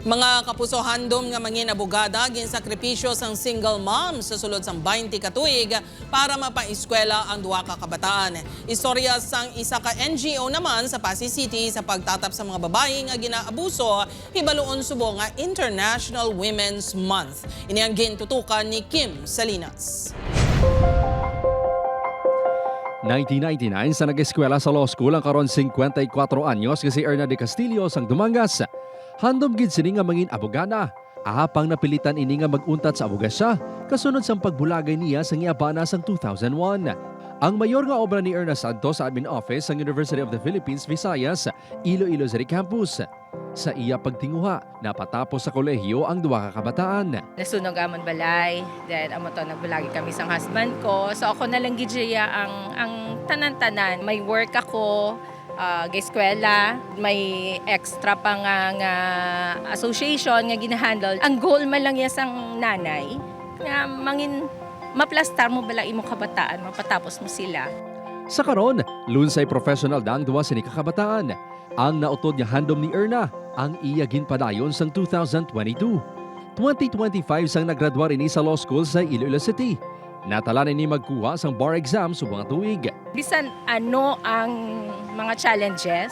Mga kapuso handom nga mangin abogada ginsakripisyo sang single mom sa sulod sang 20 ka tuig para mapaeskwela ang duha ka kabataan. Istorya sang isa ka NGO naman sa Pasay City sa pagtatap sa mga babae nga ginaabuso hibaluon subo nga International Women's Month. Ini ang gintutukan ni Kim Salinas. 1999 sa nag-eskwela sa law school ang karon 54 anyos si Erna de Castillo sang Dumangas. Handom gid sini nga mangin abogada. Ahapang napilitan ini nga mag-untat sa abogasya kasunod sang pagbulagay niya sa Giabana sang 2001. Ang mayor nga obra ni Erna Santos sa admin office sa University of the Philippines, Visayas, Iloilo City Campus. Sa iya pagtinguha, napatapos sa kolehiyo ang duha ka kabataan. Nasunog amon balay, then amo to nagbulagi kami sang husband ko. So ako na lang gidya ang tanan-tanan. May work ako, eskwela, may extra pa nga association nga ginahandle. Ang goal man lang ya sang nanay nga mangin maplastar mo bala imong kabataan, mapatapos mo sila. Sa karon, lunsay professional dang duwa sini ka kabataan. Ang nautod nga handom ni Erna ang iya ginpadayon sang 2022. 2025 sang nagradwa rini sa law school sa Iloilo City. Natala ni magkuha sang bar exam subong nga tuig. Bisan ano ang mga challenges,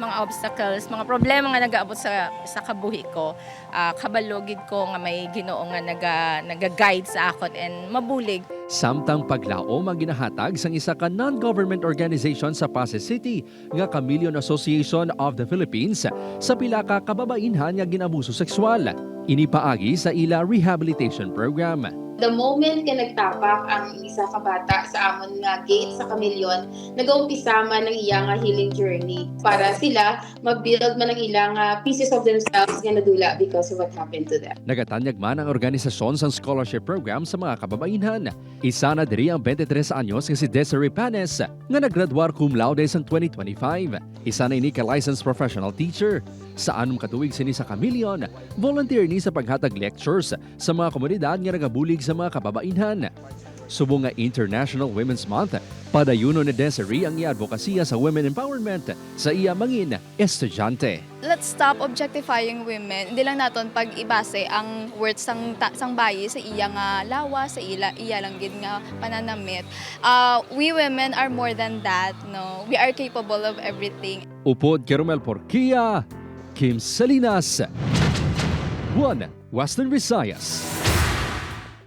mga obstacles, mga problema nga nagaabot sa kabuhi ko, kabalogid ko nga may Ginoo nga naga-guide sa akon and mabulig. Samtang paglaom ang ginahatag sang isa ka non-government organization sa Pasay City nga Chameleon Association of the Philippines sa pila ka kababainhan nga ginabuso sexual. Inipaagi sa ila rehabilitation program. The moment ka nagtapak ang isa ka bata sa amon nga gate sa Chameleon, nag-uumpisa man ng iyang healing journey para sila mag-build man ng ilang pieces of themselves nga nadula because of what happened to them. Nagatanyag man ang organisasyon sa scholarship program sa mga kababainhan. Isa na diri ang 23 anyos nga si Desiree Panes nga naggraduar cum laude sang 2025. Isa na ini ka licensed professional teacher. Sa 6 katuig sini sa Chameleon, volunteer ni sa paghatag lectures sa mga komunidad nga nagabulig sa mga kababainhan. Subong nga International Women's Month, padayuno ni Desiree ang iya advokasya sa women empowerment sa iya mangin estudyante. Let's stop objectifying women. Hindi lang naton pag-ibase ang worth sang bayi sa iya nga lawa, sa iya lang gid nga pananamit. We women are more than that, no. We are capable of everything. Upod kay Romel Porquia, Kim Salinas, 1 Western Visayas.